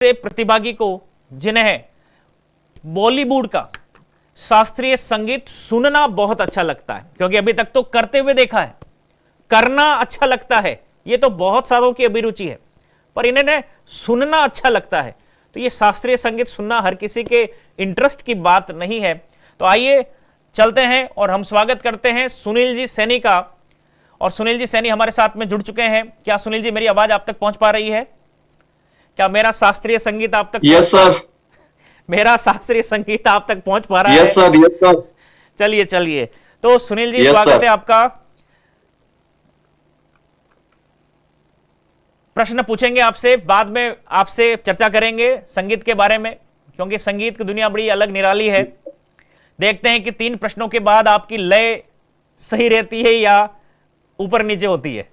ऐसे प्रतिभागी को जिन्हें बॉलीवुड का शास्त्रीय संगीत सुनना बहुत अच्छा लगता है, क्योंकि अभी तक तो करते हुए देखा है, करना अच्छा लगता है, ये तो बहुत सारों की अभिरुचि है, पर इन्हें सुनना अच्छा लगता है। तो ये शास्त्रीय संगीत सुनना हर किसी के इंटरेस्ट की बात नहीं है। तो आइए चलते हैं और हम स्वागत करते हैं सुनील जी सैनी का। और सुनील जी सैनी हमारे साथ में जुड़ चुके हैं। क्या सुनील जी मेरी आवाज आप तक पहुंच पा रही है? क्या मेरा शास्त्रीय संगीत आप तक? Yes sir. मेरा शास्त्रीय संगीत आप तक पहुंच पा रहा है? Yes sir, yes sir. चलिए चलिए, तो सुनील जी Yes, स्वागत sir. है आपका। प्रश्न पूछेंगे आपसे, बाद में आपसे चर्चा करेंगे संगीत के बारे में, क्योंकि संगीत की दुनिया बड़ी अलग निराली है। देखते हैं कि 3 प्रश्नों के बाद आपकी लय सही रहती है या ऊपर नीचे होती है।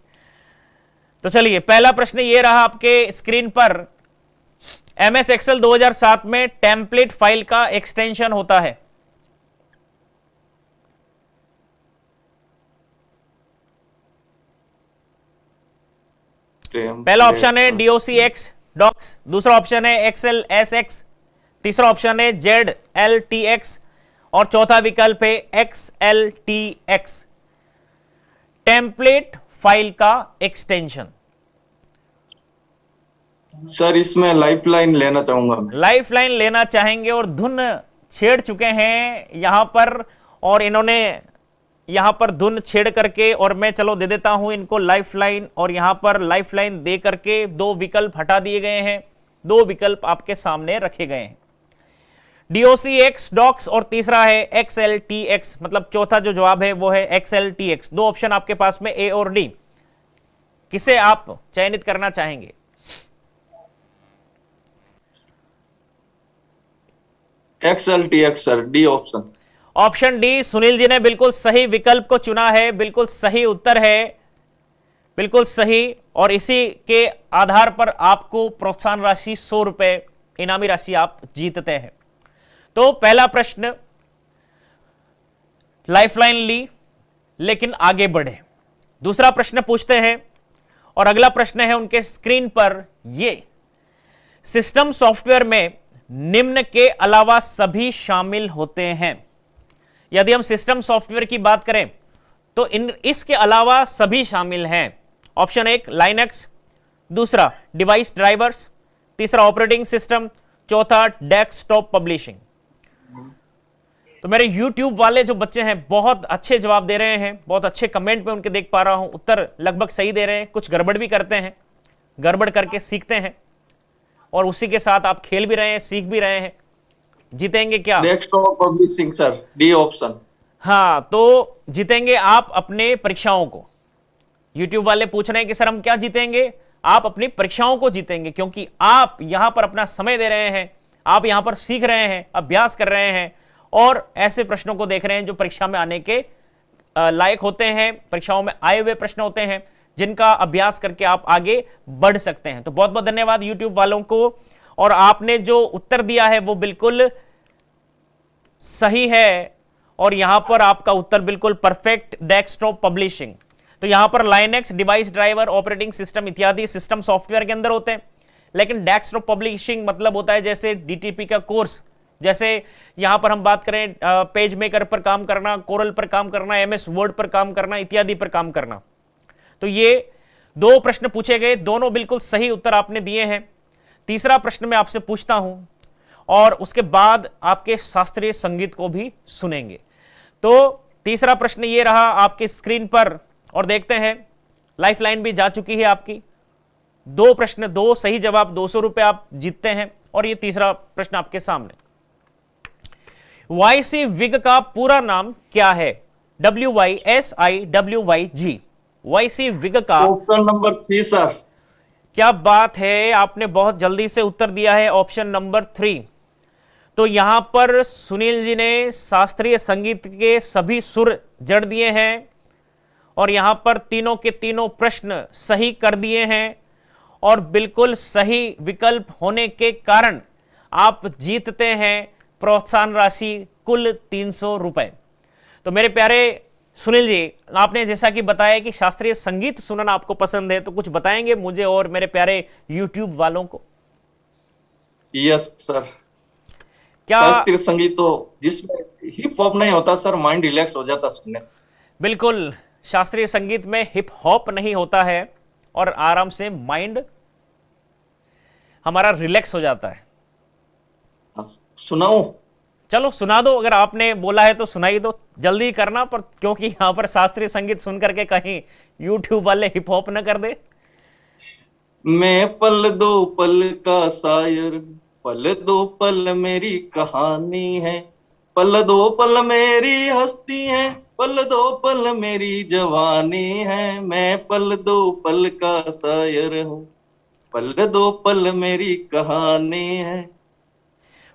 तो चलिए, पहला प्रश्न ये रहा आपके स्क्रीन पर। MS Excel 2007 में टेम्पलेट फाइल का एक्सटेंशन होता है। पहला ऑप्शन है DOCX डॉक्स, दूसरा ऑप्शन है XLSX, तीसरा ऑप्शन है ZLTX और चौथा विकल्प है XLTX। टेम्पलेट फाइल का एक्सटेंशन। सर इसमें लाइफलाइन लेना चाहूंगा मैं। लाइफलाइन लेना चाहेंगे और धुन छेड़ चुके हैं यहां पर, और इन्होंने यहां पर धुन छेड़ करके, और मैं चलो दे देता हूं इनको लाइफलाइन, और यहां पर लाइफलाइन दे करके 2 विकल्प हटा दिए गए हैं, 2 विकल्प आपके सामने रखे गए हैं, DOCX डॉक्स और तीसरा है XLTX, मतलब चौथा जो जवाब है वो है XLTX। 2 ऑप्शन आपके पास में A और D, किसे आप चयनित करना चाहेंगे? XLTX sir, D option. Option D, Sunil ji ने बिल्कुल सही विकल्प को चुना है, बिल्कुल सही उत्तर है, बिल्कुल सही। और इसी के आधार पर आपको प्रोत्साहन राशि 100 रुपए इनामी राशि आप जीतते हैं। तो पहला प्रश्न लाइफलाइन ली, लेकिन आगे बढ़े। दूसरा प्रश्न पूछते हैं, और अगला प्रश्न है उनके स्क्रीन पर ये। सिस्टम सॉफ्टवेयर में निम्न के अलावा सभी शामिल होते हैं। यदि हम सिस्टम सॉफ्टवेयर की बात करें तो इसके अलावा सभी शामिल हैं। ऑप्शन 1 लाइनक्स, दूसरा डिवाइस ड्राइवर्स, तीसरा ऑपरेटिंग सिस्टम, चौथा डेस्कटॉप पब्लिशिंग। तो मेरे YouTube वाले जो बच्चे हैं बहुत अच्छे जवाब दे रहे हैं, बहुत अच्छे कमेंट में उनके देख पा रहा हूं, उत्तर लगभग सही दे रहे हैं, कुछ गड़बड़ भी करते हैं, गड़बड़ करके सीखते हैं, और उसी के साथ आप खेल भी रहे हैं, सीख भी रहे हैं। जीतेंगे क्या? Desktop publishing sir, D option. हाँ, तो जीतेंगे आप अपने परीक्षाओं को। YouTube वाले पूछ रहे हैं कि सर हम क्या जीतेंगे? आप अपनी परीक्षाओं को जीतेंगे, क्योंकि आप यहां पर अपना समय दे रहे हैं, आप यहां पर सीख रहे हैं, अभ्यास कर रहे हैं, और ऐसे प्रश्नों को देख रहे हैं जो परीक्षा में आने के लायक होते हैं, परीक्षाओं में आए हुए प्रश्न होते हैं, जिनका अभ्यास करके आप आगे बढ़ सकते हैं। तो बहुत बहुत धन्यवाद YouTube वालों को। और आपने जो उत्तर दिया है वो बिल्कुल सही है, और यहां पर आपका उत्तर बिल्कुल परफेक्ट, डेस्कटॉप पब्लिशिंग। तो यहां पर Linux, device driver, operating system इत्यादि सिस्टम सॉफ्टवेयर के अंदर होते हैं, लेकिन डेस्कटॉप पब्लिशिंग मतलब होता है जैसे DTP का कोर्स, जैसे यहां पर हम बात करें पेज मेकर पर काम करना, कोरल पर काम करना, MS वर्ड पर काम करना, इत्यादि पर काम करना। तो ये 2 प्रश्न पूछे गए, दोनों बिल्कुल सही उत्तर आपने दिए हैं। तीसरा प्रश्न मैं आपसे पूछता हूं, और उसके बाद आपके शास्त्रीय संगीत को भी सुनेंगे। तो तीसरा प्रश्न ये रहा आपके स्क्रीन पर, और देखते हैं लाइफलाइन भी जा चुकी है आपकी। 2 प्रश्न, 2 सही जवाब, 200 रुपए आप जीतते हैं। और ये तीसरा प्रश्न आपके सामने। YC विग का पूरा नाम क्या है? WYSIWYG। YC विग का ऑप्शन नंबर 3 सर। क्या बात है, आपने बहुत जल्दी से उत्तर दिया है, ऑप्शन नंबर 3। तो यहां पर सुनील जी ने शास्त्रीय संगीत के सभी सुर जड़ दिए हैं, और यहां पर तीनों के तीनों प्रश्न सही कर दिए हैं, और बिल्कुल सही विकल्प होने के कारण आप जीतते हैं प्रोत्साहन राशि कुल 300 रुपए। तो मेरे प्यारे सुनील जी, आपने जैसा कि बताया कि शास्त्रीय संगीत सुनना आपको पसंद है, तो कुछ बताएंगे मुझे और मेरे प्यारे YouTube वालों को? Yes sir. क्या? शास्त्रीय संगीत तो जिसमें हिप हॉप नहीं होता सर, माइंड रिलैक्स हो जाता सुनने से। बिल्कुल, शास्त्रीय संगीत में हिप हॉप नहीं होता है और आराम से माइंड हमारा रिलैक्स हो जाता है। हाँ, सुनाओ। चलो सुना दो, अगर आपने बोला है तो सुनाई दो, जल्दी करना, पर क्योंकि यहां पर शास्त्रीय संगीत सुन करके कहीं यूट्यूब वाले हिप हॉप न कर दे। मैं पल दो पल का शायर, पल दो पल मेरी कहानी है, पल दो पल मेरी हस्ती है, पल दो पल मेरी जवानी है, मैं पल दो पल का शायर हूँ, पल दो पल मेरी कहानी है।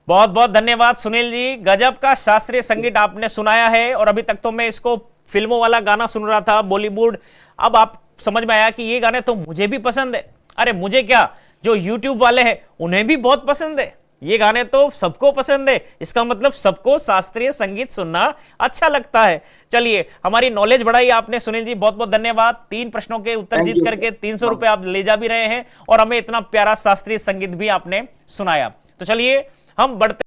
बहुत बहुत धन्यवाद सुनील जी, गजब का शास्त्रीय संगीत आपने सुनाया है। और अभी तक तो मैं इसको फिल्मों वाला गाना सुन रहा था, बॉलीवुड। अब आप समझ में आया कि ये गाने तो मुझे भी पसंद है। अरे मुझे क्या, जो यूट्यूब वाले हैं उन्हें भी बहुत पसंद है। ये गाने तो सबको पसंद है, इसका मतलब सबको शास्त्रीय संगीत सुनना अच्छा लगता है। चलिए, हमारी नॉलेज बढ़ाई आपने सुनील जी, बहुत बहुत धन्यवाद। 3 प्रश्नों के उत्तर थैंक जीत यू करके सर। 300 रुपए आप ले जा भी रहे हैं और हमें इतना प्यारा शास्त्रीय संगीत भी आपने सुनाया। तो चलिए हम बढ़ते